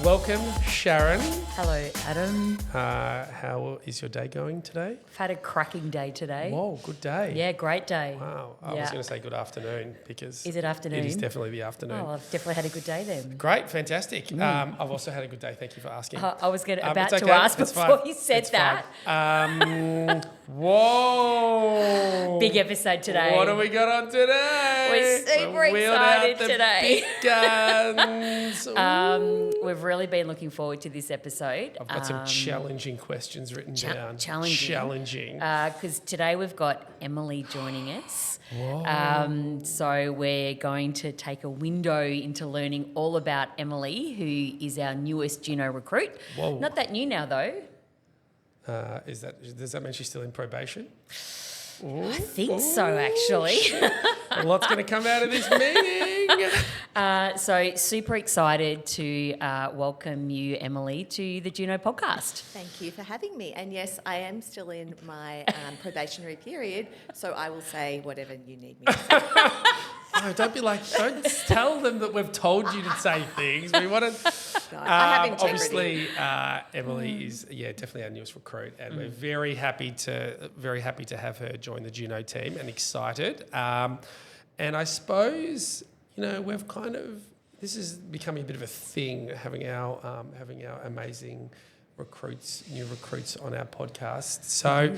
Welcome, Sharron. Hello, Adam. How is your day going today? I've had a cracking day today. Whoa, good day. Yeah, great day. Wow. I was going to say good afternoon because... Is it afternoon? It is definitely the afternoon. Oh, I've definitely had a good day then. Great, fantastic. I've also had a good day. Thank you for asking. I was about it's to ask before you said that. Whoa. Big episode today. What do we got on today? We're super Wheeled out excited the today. Big guns. We've really been looking forward to this episode. I've got some challenging questions written down. Challenging. Because today we've got Emily joining us. Whoa. So we're going to take a window into learning all about Emily, who is our newest Juno recruit. Whoa. Not that new now, though. Does that mean she's still in probation? I think so, actually. A lot's going to come out of this meeting. So super excited to welcome you, Emily, to the Juno podcast. Thank you for having me. And yes, I am still in my probationary period, so I will say whatever you need me to say. No, don't tell them that we've told you to say things. We want to. No, I have integrity. Obviously, Emily is definitely our newest recruit, and we're very happy to have her join the Juno team, and excited. And I suppose we've this is becoming a bit of a thing, having our amazing new recruits on our podcast. So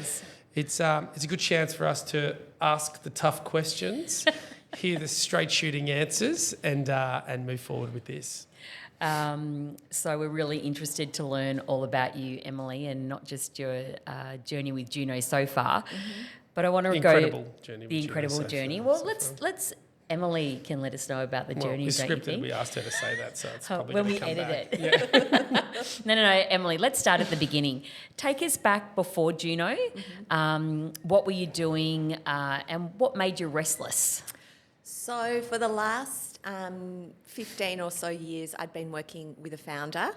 it's a good chance for us to ask the tough questions, hear the straight shooting answers, and move forward with this. So we're really interested to learn all about you, Emily, and not just your journey with Juno so far. But I want to The incredible journey. Well, let's Emily can let us know about the journey. It's don't you scripted. think? We asked her to say that, so it's probably when going we to come edit back. it. Yeah. No, Emily. Let's start at the beginning. Take us back before Juno. What were you doing, and what made you restless? So for the last 15 or so years, I'd been working with a founder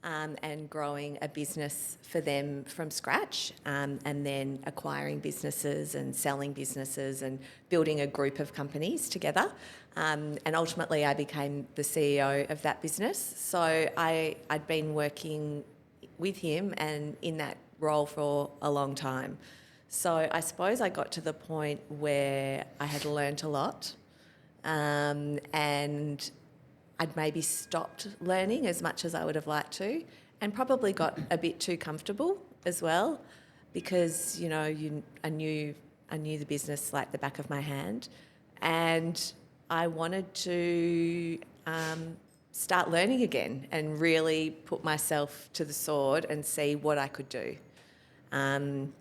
and growing a business for them from scratch, and then acquiring businesses and selling businesses and building a group of companies together. And ultimately, I became the CEO of that business. So I'd been working with him and in that role for a long time. So I suppose I got to the point where I had learnt a lot. And I'd maybe stopped learning as much as I would have liked to, and probably got a bit too comfortable as well, because I knew the business like the back of my hand, and I wanted to start learning again and really put myself to the sword and see what I could do. And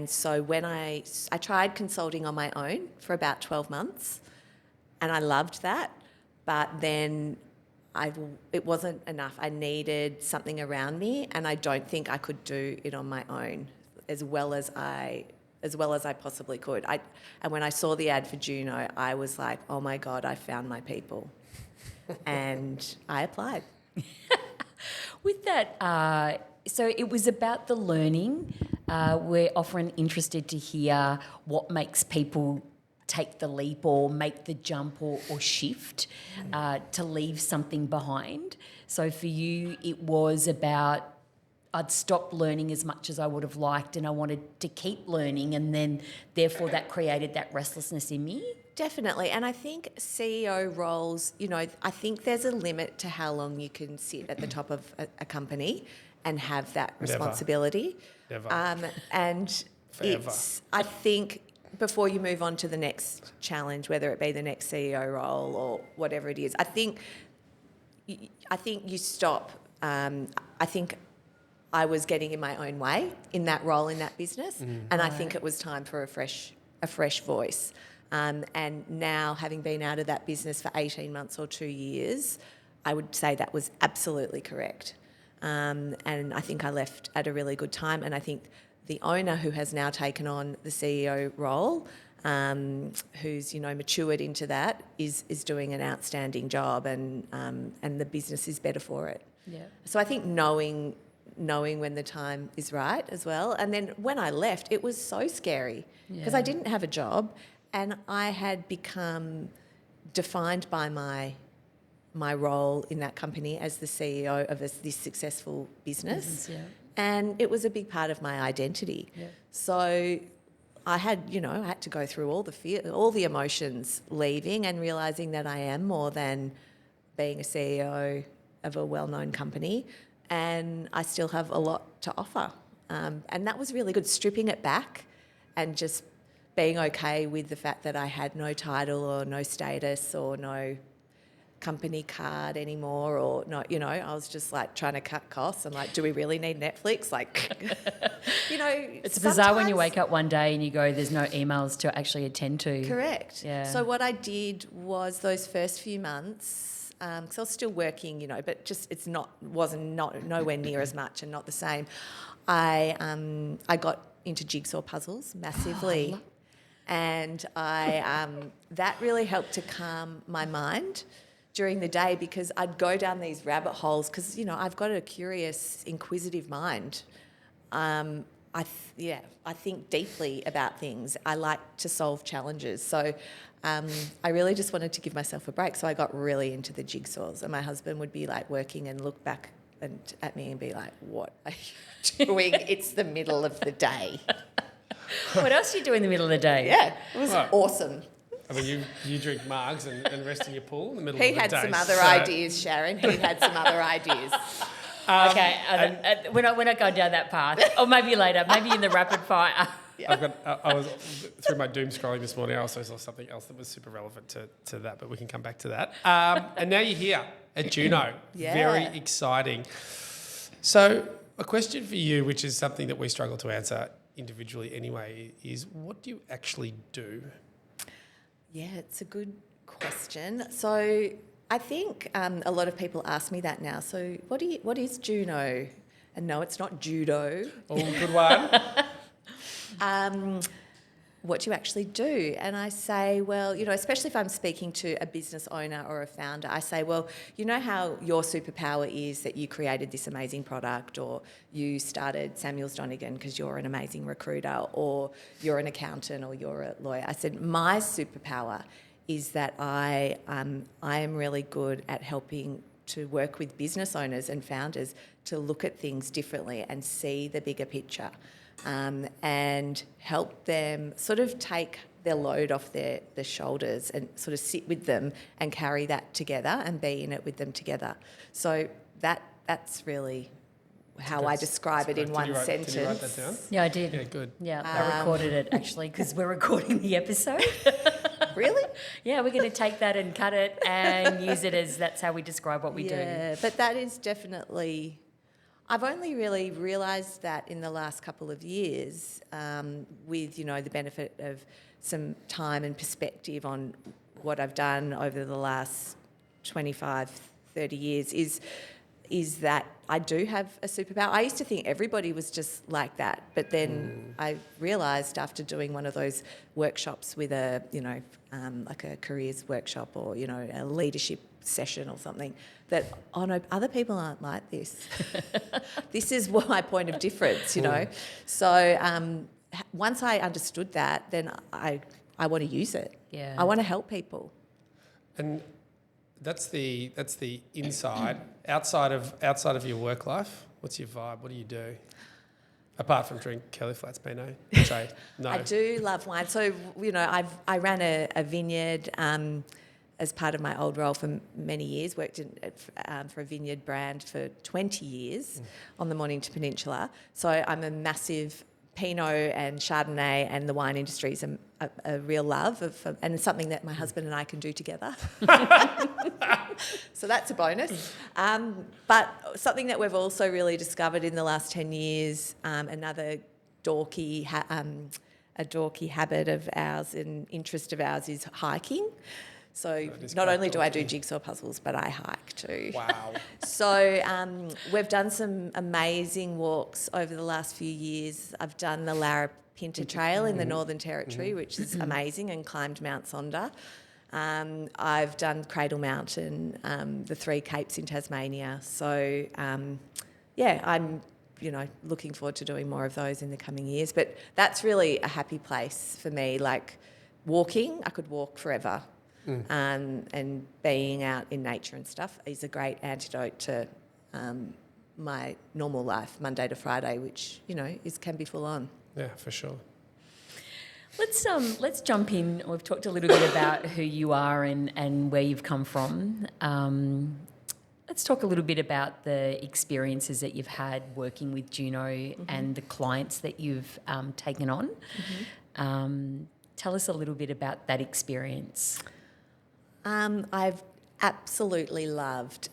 so when I tried consulting on my own for about 12 months. And I loved that, but then it wasn't enough. I needed something around me, and I don't think I could do it on my own as well as I possibly could. And when I saw the ad for Juno, I was like, oh my God, I found my people. And I applied. With that, so it was about the learning. We're often interested to hear what makes people take the leap or make the jump or shift to leave something behind. So for you, it was about I'd stopped learning as much as I would have liked, and I wanted to keep learning, and then therefore that created that restlessness in me. Definitely. And I think CEO roles, I think there's a limit to how long you can sit at the top of a company and have that responsibility. Never. And Forever. I think before you move on to the next challenge, whether it be the next CEO role or whatever it is, I think you stop. I think I was getting in my own way in that role in that business, and I think it was time for a fresh voice. And now, having been out of that business for 18 months or 2 years, I would say that was absolutely correct. And I think I left at a really good time, and I think the owner, who has now taken on the CEO role, who's matured into that, is doing an outstanding job, and the business is better for it. Yeah. So I think knowing when the time is right as well. And then when I left, it was so scary because I didn't have a job, and I had become defined by my my role in that company as the CEO of this successful business. And it was a big part of my identity. So I had to go through all the fear, all the emotions leaving and realising that I am more than being a CEO of a well-known company, and I still have a lot to offer. And that was really good, stripping it back and just being okay with the fact that I had no title or no status or no company card anymore, or not, I was just like trying to cut costs and like, do we really need Netflix? Like, it's bizarre when you wake up one day and you go, there's no emails to actually attend to. Correct. Yeah. So what I did was those first few months, because I was still working, but just wasn't nowhere near as much and not the same. I got into jigsaw puzzles massively, and that really helped to calm my mind during the day, because I'd go down these rabbit holes because, I've got a curious, inquisitive mind. I think deeply about things. I like to solve challenges. So I really just wanted to give myself a break. So I got really into the jigsaws, and my husband would be like working and look back at me and be like, what are you doing? It's the middle of the day. What else do you do in the middle of the day? Yeah, it was awesome. I mean, you drink margs and rest in your pool in the middle of the day. He had some other ideas, Sharron. He had some other ideas. Okay, we're not going down that path. Or maybe later, maybe in the rapid fire. I was through my doom scrolling this morning. I also saw something else that was super relevant to that, but we can come back to that. And now you're here at Juno. Very exciting. So a question for you, which is something that we struggle to answer individually anyway, is what do you actually do? Yeah, it's a good question. So I think a lot of people ask me that now. So what is Juno? And no, it's not judo. Oh, good one. What do you actually do? And I say, well, especially if I'm speaking to a business owner or a founder, I say, well, you know how your superpower is that you created this amazing product, or you started Samuels Donegan because you're an amazing recruiter, or you're an accountant, or you're a lawyer. I said, my superpower is that I am really good at helping to work with business owners and founders to look at things differently and see the bigger picture. And help them sort of take their load off their shoulders and sort of sit with them and carry that together and be in it with them together. So that's really how I describe it in one sentence. Did you write that down? Yeah, I did. Yeah, good. Yeah, I recorded it actually because we're recording the episode. Really? Yeah, we're going to take that and cut it and use it as that's how we describe what we do. Yeah, but that is definitely... I've only really realised that in the last couple of years with, the benefit of some time and perspective on what I've done over the last 25, 30 years is that I do have a superpower. I used to think everybody was just like that, but then I realised after doing one of those workshops with like a careers workshop or, a leadership session or something, that, oh no, other people aren't like this. This is my point of difference, So once I understood that, then I want to use it. Yeah. I want to help people. And that's the inside. Outside of your work life, what's your vibe? What do you do? Apart from drink Kelly Flats Pinot, which I know. I do love wine. So, I ran a vineyard as part of my old role for many years, worked for a vineyard brand for 20 years on the Mornington Peninsula. So I'm a massive Pinot and Chardonnay, and the wine industry is a real love and it's something that my husband and I can do together. So that's a bonus. But something that we've also really discovered in the last 10 years, another dorky habit of ours and interest of ours is hiking. So not only do I do jigsaw puzzles, but I hike too. Wow. So we've done some amazing walks over the last few years. I've done the Larapinta Trail in the Northern Territory, which is amazing, and climbed Mount Sonder. I've done Cradle Mountain, the Three Capes in Tasmania. So, I'm looking forward to doing more of those in the coming years. But that's really a happy place for me. Like walking, I could walk forever. And being out in nature and stuff is a great antidote to my normal life, Monday to Friday, which, can be full on. Yeah, for sure. Let's jump in. We've talked a little bit about who you are and where you've come from. Let's talk a little bit about the experiences that you've had working with Juno and the clients that you've taken on. Tell us a little bit about that experience. I've absolutely loved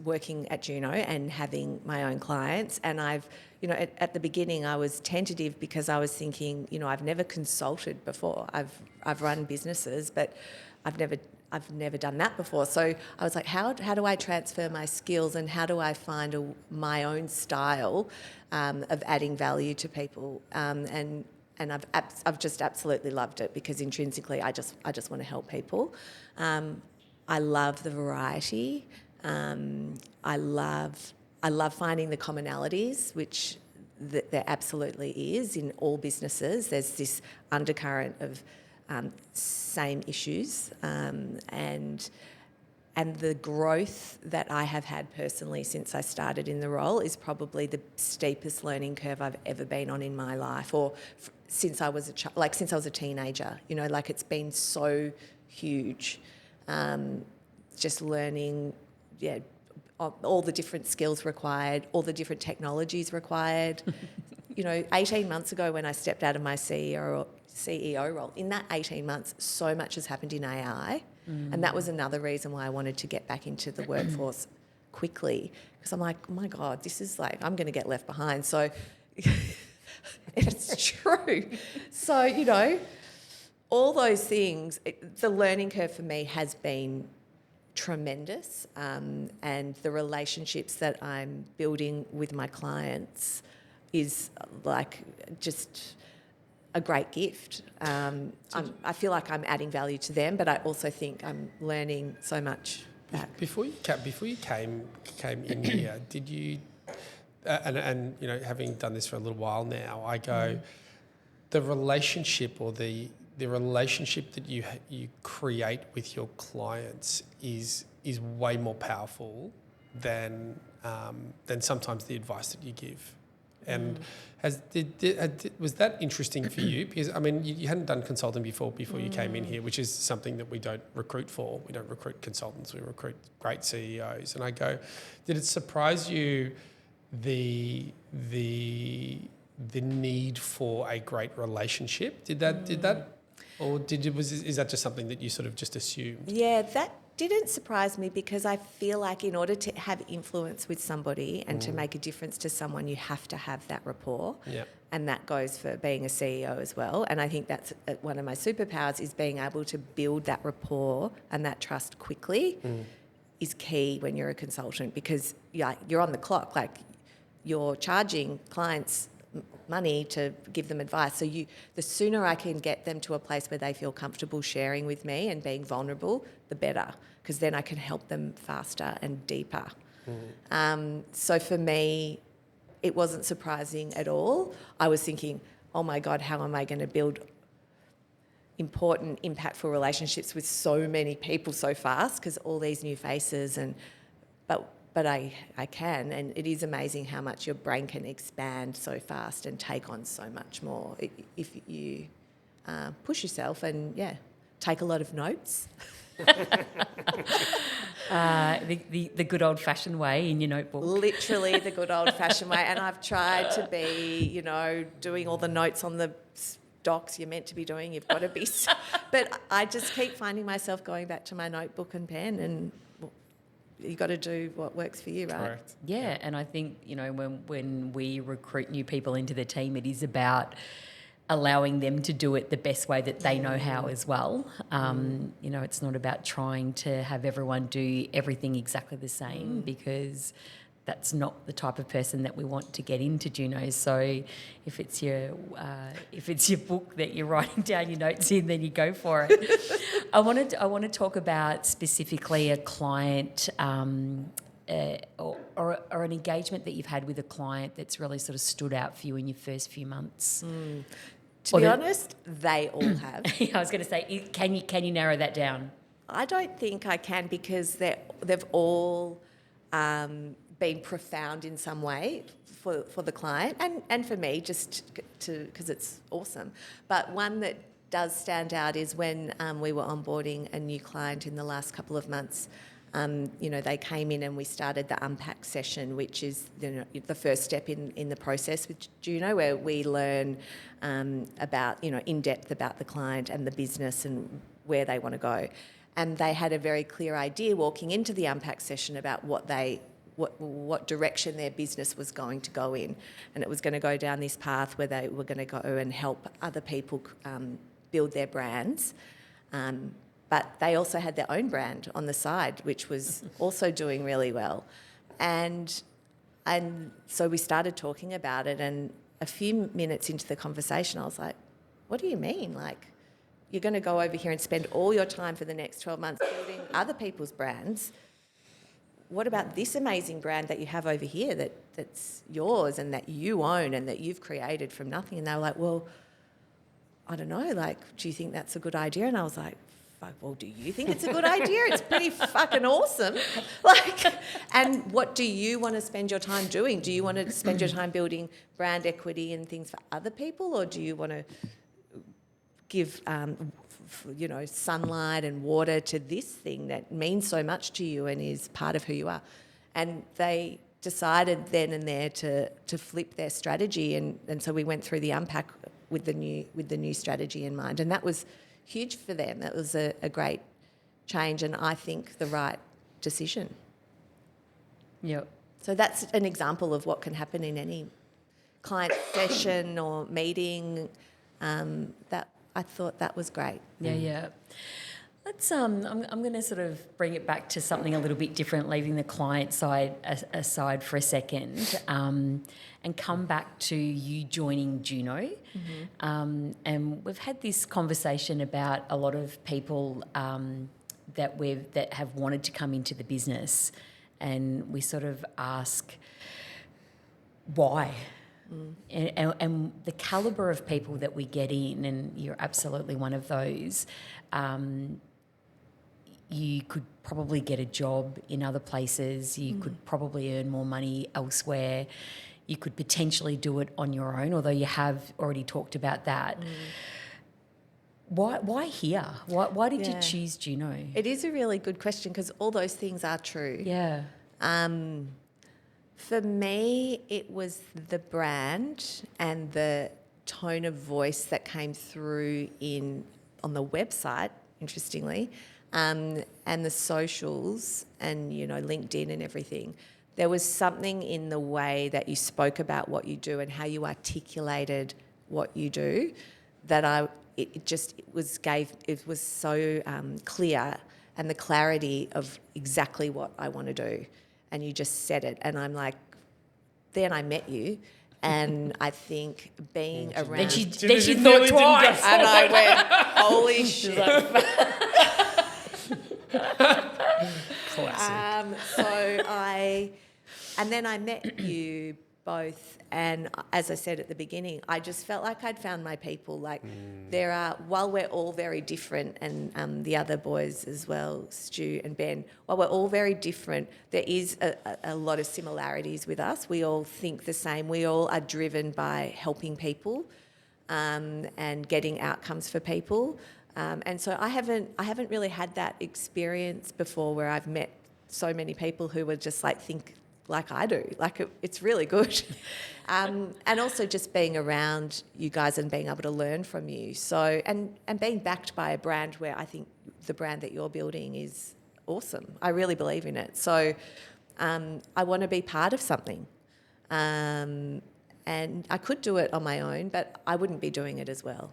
working at Juno and having my own clients. And I've, at the beginning I was tentative because I was thinking, I've never consulted before. I've run businesses, but I've never done that before. So I was like, how do I transfer my skills and how do I find my own style of adding value to people? And I've just absolutely loved it because intrinsically I just want to help people. I love the variety. I love finding the commonalities, which there absolutely is in all businesses. There's this undercurrent of same issues, and the growth that I have had personally since I started in the role is probably the steepest learning curve I've ever been on in my life, or since I was a teenager. It's been so huge, just learning. Yeah, all the different skills required, all the different technologies required. 18 months ago when I stepped out of my CEO role, in that 18 months, so much has happened in AI. And that was another reason why I wanted to get back into the workforce quickly, because I'm like, oh my God, this is like, I'm going to get left behind. So it's true. So, all those things, the learning curve for me has been tremendous, and the relationships that I'm building with my clients is like just a great gift. I feel like I'm adding value to them, but I also think I'm learning so much back. Before you came in here, did you? And having done this for a little while now, I go, the relationship or the relationship that you create with your clients is way more powerful than sometimes the advice that you give. And was that interesting for you? Because you hadn't done consulting before you came in here, which is something that we don't recruit for. We don't recruit consultants. We recruit great CEOs. And I go, did it surprise you the need for a great relationship? Did that? Or is that just something that you sort of just assumed? Yeah, that didn't surprise me because I feel like in order to have influence with somebody and to make a difference to someone, you have to have that rapport. Yeah. And that goes for being a CEO as well. And I think that's one of my superpowers, is being able to build that rapport and that trust quickly is key when you're a consultant, because you're on the clock. Like, you're charging clients money to give them advice. So the sooner I can get them to a place where they feel comfortable sharing with me and being vulnerable, the better, because then I can help them faster and deeper. So for me, it wasn't surprising at all. I was thinking, oh my God, how am I going to build important, impactful relationships with so many people so fast, because all these new faces, but I can, and it is amazing how much your brain can expand so fast and take on so much more if you push yourself and, take a lot of notes. The good old-fashioned way in your notebook. Literally the good old-fashioned way. And I've tried to be, doing all the notes on the docs you're meant to be doing. You've got to be... But I just keep finding myself going back to my notebook and pen, and you got to do what works for you, right? Correct. Yeah, and I think, when we recruit new people into the team, it is about allowing them to do it the best way that they know how as well. It's not about trying to have everyone do everything exactly the same, because that's not the type of person that we want to get into Juno. So if it's your book that you're writing down your notes in, then you go for it. I want to talk about specifically a client or an engagement that you've had with a client that's really sort of stood out for you in your first few months. To be honest, they all have. I was going to say, can you narrow that down? I don't think I can, because they've all been profound in some way for the client and for me, just because it's awesome. But one that does stand out is when we were onboarding a new client in the last couple of months. They came in and we started the unpack session, which is the first step in the process with Juno, where we learn about, in depth about the client and the business and where they want to go. And they had a very clear idea walking into the unpack session about what direction their business was going to go in. And it was going to go down this path where they were going to go and help other people build their brands. But they also had their own brand on the side, which was also doing really well. And so we started talking about it, and a few minutes into the conversation, I was like, what do you mean? Like, you're going to go over here and spend all your time for the next 12 months building other people's brands. What about this amazing brand that you have over here that's yours and that you own and that you've created from nothing? And they were like, well, I don't know, like, do you think that's a good idea? And I was like, fuck, well, do you think it's a good idea? It's pretty fucking awesome. And what do you want to spend your time doing? Do you want to spend your time building brand equity and things for other people, or do you want to give, sunlight and water to this thing that means so much to you and is part of who you are? And they decided then and there to flip their strategy, and so we went through the unpack with the new strategy in mind, and that was huge for them. That was a great change, and I think the right decision. Yep. So that's an example of what can happen in any client session or meeting. That I thought that was great. Yeah. Let's. I'm going to sort of bring it back to something a little bit different, leaving the client side aside for a second, and come back to you joining Juno. Mm-hmm. And we've had this conversation about a lot of people that have wanted to come into the business, and we sort of ask why. And the calibre of people that we get in, and you're absolutely one of those, you could probably get a job in other places, you could probably earn more money elsewhere, you could potentially do it on your own, although you have already talked about that. Why here? Why did you choose Juno? It is a really good question, because all those things are true. Yeah. For me, it was the brand and the tone of voice that came through on the website, interestingly, and the socials and, LinkedIn and everything. There was something in the way that you spoke about what you do and how you articulated what you do that it was so clear, and the clarity of exactly what I want to do. And you just said it, and I'm like, then I met you, and I think being around... Then she thought twice. And I went, holy shit. Classic. And then I met you both, and as I said at the beginning, I just felt like I'd found my people. Like while we're all very different, and the other boys as well, Stu and Ben, while we're all very different, there is a lot of similarities with us. We all think the same. We all are driven by helping people and getting outcomes for people. And so I haven't really had that experience before, where I've met so many people who were just think like I do. It's really good. And also just being around you guys and being able to learn from you. So, and being backed by a brand where I think the brand that you're building is awesome. I really believe in it. So I want to be part of something. And I could do it on my own, but I wouldn't be doing it as well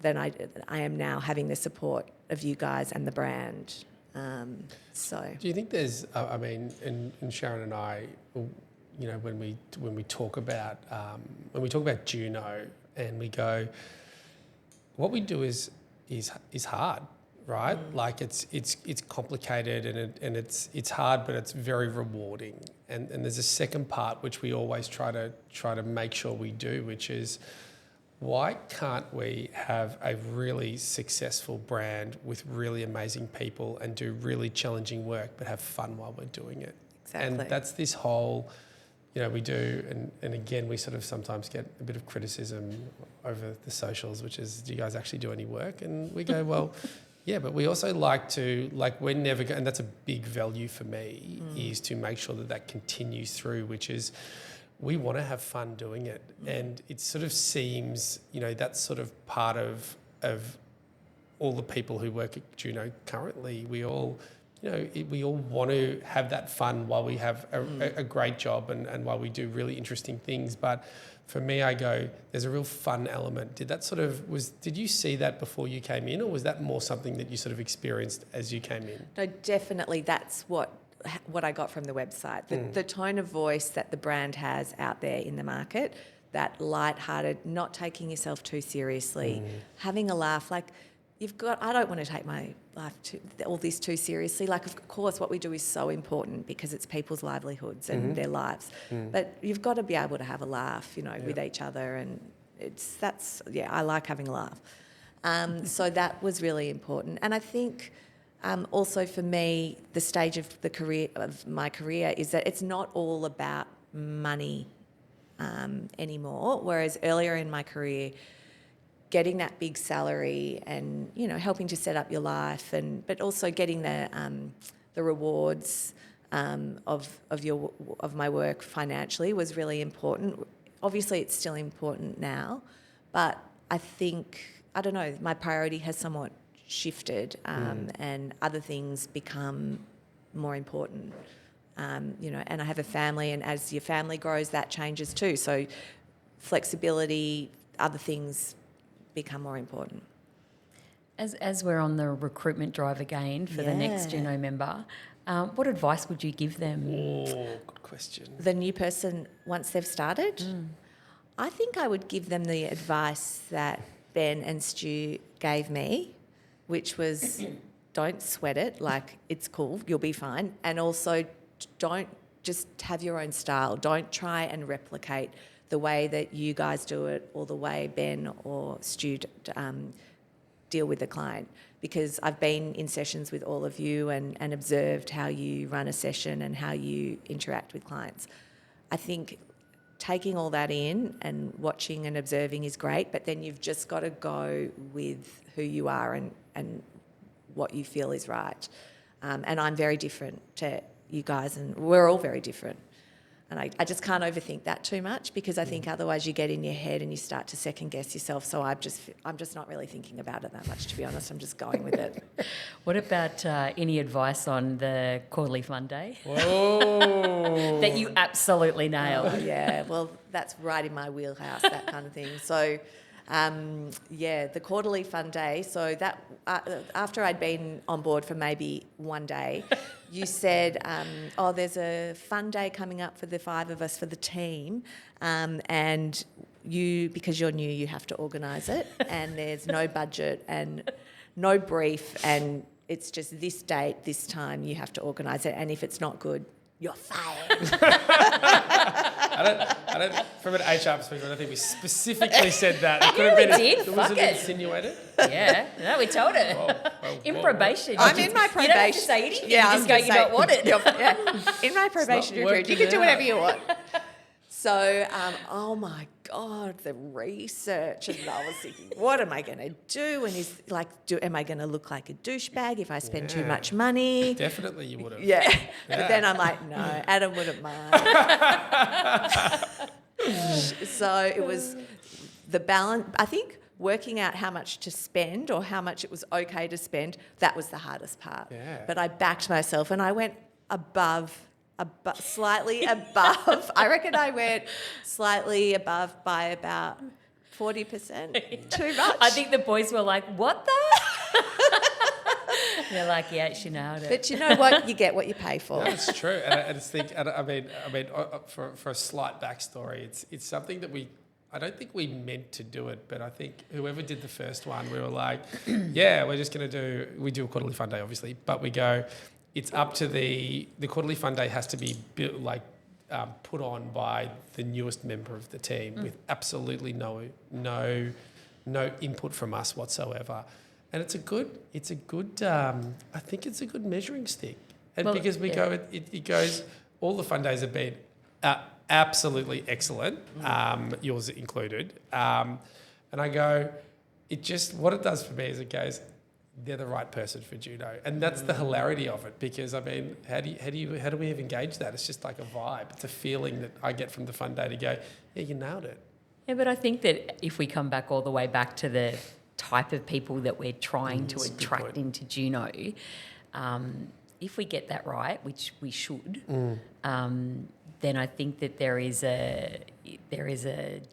than I am now, having the support of you guys and the brand. Do you think there's, and Sharron and I, when we talk about Juno, and we go, what we do is hard, right? Like it's complicated, and it's hard, but it's very rewarding. And there's a second part which we always try to make sure we do, which is why can't we have a really successful brand with really amazing people and do really challenging work but have fun while we're doing it? Exactly. And that's this whole, we do, and again, we sort of sometimes get a bit of criticism over the socials, which is, do you guys actually do any work? And we go, well, yeah, but we also we're never going, and that's a big value for me, is to make sure that continues through, which is, we want to have fun doing it. And it sort of seems, that's sort of part of all the people who work at Juno currently. We all, we all want to have that fun while we have a great job and while we do really interesting things. But for me, I go, there's a real fun element. Did you see that before you came in, or was that more something that you sort of experienced as you came in? No, definitely that's what I got from the website. The tone of voice that the brand has out there in the market, that light-hearted, not taking yourself too seriously, having a laugh. Like, I don't want to take my life all this too seriously. Like, of course, what we do is so important because it's people's livelihoods and their lives. But you've got to be able to have a laugh, with each other, and I like having a laugh. So that was really important. And I think also for me, the stage of my career is that it's not all about money anymore. Whereas earlier in my career, getting that big salary and helping to set up your life, but also getting the rewards of my work financially was really important. Obviously, it's still important now, but I think, I don't know, my priority has somewhat shifted and other things become more important. And I have a family, and as your family grows, that changes too. So flexibility, other things become more important. As we're on the recruitment drive again for the next Juno member, what advice would you give them? Oh, good question. The new person, once they've started, I think I would give them the advice that Ben and Stu gave me, which was don't sweat it, like it's cool, you'll be fine. And also don't just have your own style. Don't try and replicate the way that you guys do it or the way Ben or Stu deal with the client. Because I've been in sessions with all of you and observed how you run a session and how you interact with clients. I think taking all that in and watching and observing is great, but then you've just got to go with who you are and what you feel is right. And I'm very different to you guys, and we're all very different. And I just can't overthink that too much, because I think otherwise you get in your head and you start to second guess yourself. So I'm just not really thinking about it that much, to be honest. I'm just going with it. What about any advice on the quarterly fun day? Whoa! That you absolutely nailed. Oh, yeah, well, that's right in my wheelhouse, that kind of thing. So, the quarterly fun day. So that after I'd been on board for maybe one day, you said, there's a fun day coming up for the 5 of us for the team, and because you're new, you have to organise it, and there's no budget and no brief, and it's just this date, this time, you have to organise it, and if it's not good, you're fired. I don't, from an HR perspective, I don't think we specifically said that. It could Yeah, have been. we did. Was Fuck it it. insinuated? Yeah, no, we told her. In probation. I'm in my You don't have to probation. say anything. Yeah, you just go, you don't want it. In my probationary period, you working can do whatever out. you want. So, oh my God, the research. And I was thinking, what am I going to do? And am I going to look like a douchebag if I spend too much money? Definitely you would have. Yeah. But then I'm like, no, Adam wouldn't mind. So it was the balance. I think working out how much to spend or how much it was okay to spend, that was the hardest part. Yeah. But I backed myself and I went slightly above. I reckon I went slightly above by about 40%. Too much. I think the boys were like, what the? They're like, yeah, she nailed it. But you know what? You get what you pay for. That's true. And I just think, for a slight backstory, it's something that I don't think we meant to do it, but I think whoever did the first one, we were like, yeah, we're just going to we do a quarterly fun day, obviously, but we go, it's up to the quarterly fun day has to be built, put on by the newest member of the team with absolutely no input from us whatsoever. And it's a good. I think it's a good measuring stick. And because we go, it goes. All the fun days have been absolutely excellent, yours included. And I go, what it does for me is it goes, they're the right person for Juno, and that's the hilarity of it. Because I mean, how do we even gauge that? It's just like a vibe. It's a feeling that I get from the fun day to go, yeah, you nailed it. Yeah, but I think that if we come back all the way back to the type of people that we're trying to attract into Juno, if we get that right, which we should, then I think that there is a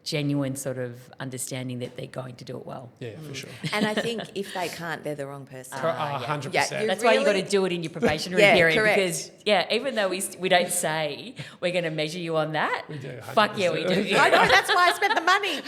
genuine sort of understanding that they're going to do it well. Yeah, for sure. And I think if they can't, they're the wrong person. 100%. Yeah, That's why you got to do it in your probationary period. Correct. Because, even though we don't say we're going to measure you on that, We do. 100%. fuck yeah, we do. I know, that's why I spent the money.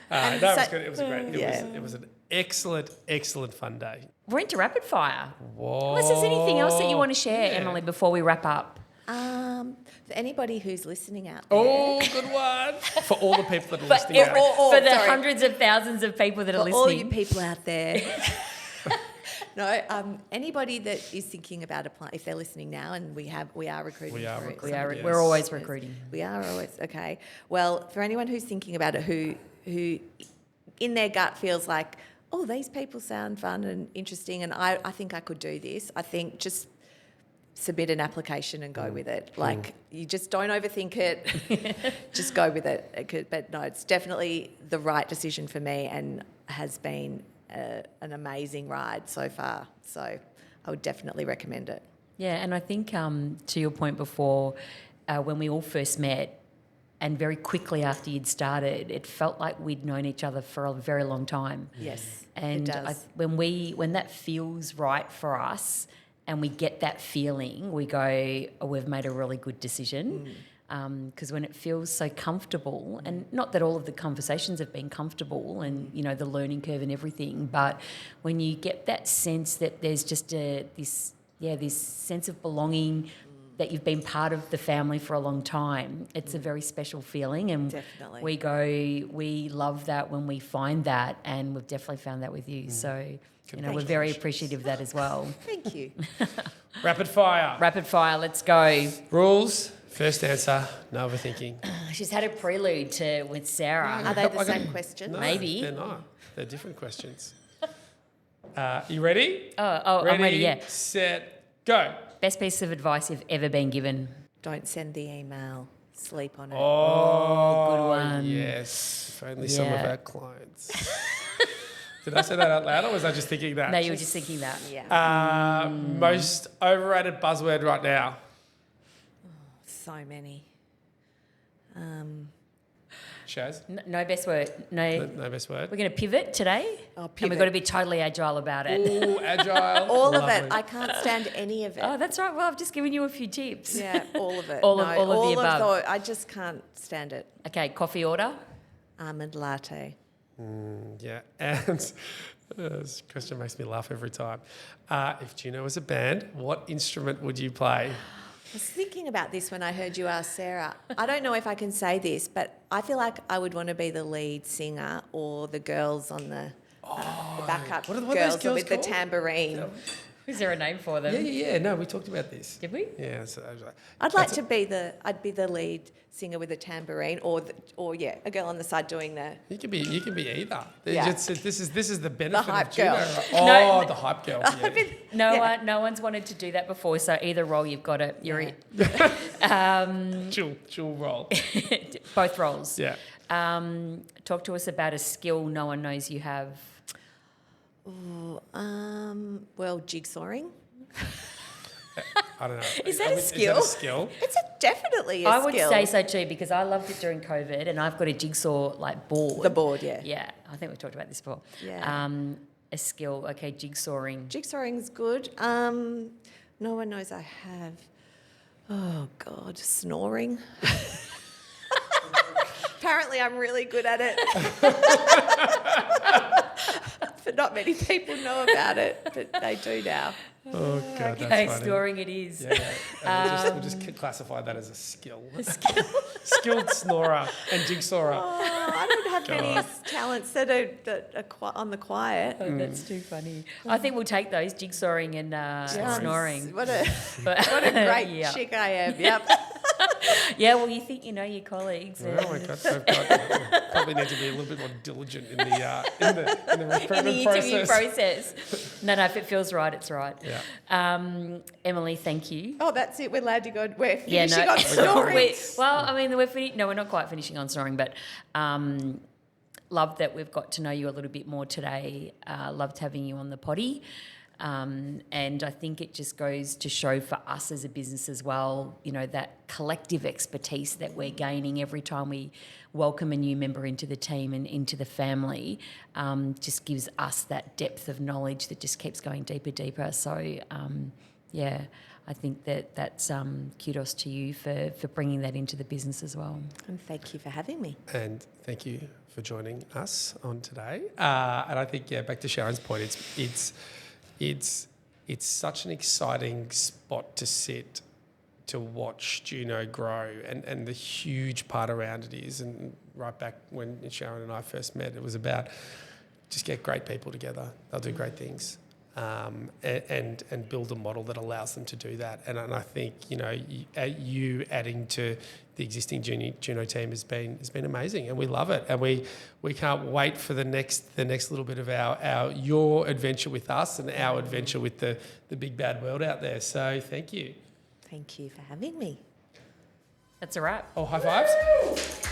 That was good. It was great. Yeah. It was an excellent fun day. We're into rapid fire. Whoa. Unless there's anything else that you want to share, Emily, before we wrap up. For anybody who's listening out there. Oh, good one. For all the people that are listening out. For the hundreds of thousands of people that are listening. All you people out there. No, anybody that is thinking about applying, if they're listening now, and we are recruiting. We're always recruiting. We are always, okay. Well, for anyone who's thinking about it, who in their gut feels like, oh, these people sound fun and interesting, and I think I could do this, I think just submit an application and go with it. Like, you just don't overthink it. Just go with it. But no, it's definitely the right decision for me and has been an amazing ride so far. So I would definitely recommend it. Yeah, and I think to your point before, when we all first met, and very quickly after you'd started, it felt like we'd known each other for a very long time. Yes, and it does. When that feels right for us, and we get that feeling, we go, oh, we've made a really good decision. Because when it feels so comfortable, and not that all of the conversations have been comfortable, and the learning curve and everything, but when you get that sense that there's just this sense of belonging, that you've been part of the family for a long time, it's a very special feeling, and Definitely. we love that when we find that, and we've definitely found that with you. So we're very appreciative of that as well. Thank you. Rapid fire. Let's go. Rules. First answer, no overthinking. She's had a prelude with Sarah. Are they the same question? No, Maybe. they're not. They're different questions. You ready? Oh, I'm ready, yeah. Set, go. Best piece of advice you've ever been given? Don't send the email. Sleep on it. Oh, good one. Yes. If only some of Yeah. our clients. Did I say that out loud, or was I just thinking that? No, you were just thinking that. Yeah. Most overrated buzzword right now. So many. Shaz? No best word. No. No best word. We're going to pivot today. Oh, And pivot. we've got to be totally agile about it. Ooh, agile. All of Lovely. it. I can't stand any of it. Oh, that's right. Well, I've just given you a few tips. Yeah, all of it. All of the above. I just can't stand it. Okay, coffee order. Almond latte. Yeah, and this question makes me laugh every time. If Juno was a band, what instrument would you play? I was thinking about this when I heard you ask Sarah. I don't know if I can say this, but I feel like I would want to be the lead singer or the girls on the backup what are those girls girls with the called? tambourine. Is there a name for them? Yeah. No, we talked about this. Did we? Yeah. So I was like, I'd like to be the lead singer with a tambourine, or a girl on the side doing the. you can be either. Yeah. This is the benefit hype of Juno. girl. Oh, No. the hype girl. Yeah. No one's wanted to do that before, so either role you've got it. You're it. She'll roll. Both roles. Yeah. Talk to us about a skill no one knows you have. Well, jigsawing. I don't know. Is that a Is skill? that a skill? It's definitely a I would skill. say so too, because I loved it during COVID, and I've got a jigsaw board. The board, yeah. Yeah, I think we've talked about this before. Yeah. A skill. Okay, jigsawing. Jigsawing's good. No one knows I have. Oh God, snoring. Apparently, I'm really good at it. But not many people know about it, but they do now. Oh, God, Okay, that's funny. snoring it is. Yeah, and we'll just classify that as a skill. Skilled snorer and jigsawyer. Oh, I don't have many talents that are on the quiet. Oh, that's too funny. I think we'll take those, jigsawing and snoring. What a great Yeah. chick I am. Yep. Yeah, well, you think you know your colleagues. Well, probably need to be a little bit more diligent in the recruitment in the interview process. No, if it feels right, it's right. Yeah. Emily, thank you. Oh, that's it. We're allowed to go. We're finishing on snoring. We're not quite finishing on snoring, but love that we've got to know you a little bit more today. Loved having you on the potty. And I think it just goes to show for us as a business as well, you know, that collective expertise that we're gaining every time we welcome a new member into the team and into the family, just gives us that depth of knowledge that just keeps going deeper. So, I think that's kudos to you for bringing that into the business as well. And thank you for having me. And thank you for joining us on today. And I think, back to Sharron's point, it's such an exciting spot to sit to watch Juno grow and the huge part around it is. And right back when Sharron and I first met, it was about just get great people together. They'll do great things. And build a model that allows them to do that. And I think, you know, you adding to the existing Juno team has been amazing, and we love it. And we can't wait for the next little bit of your adventure with us and our adventure with the big bad world out there. So thank you. Thank you for having me. That's a wrap. Oh, high fives.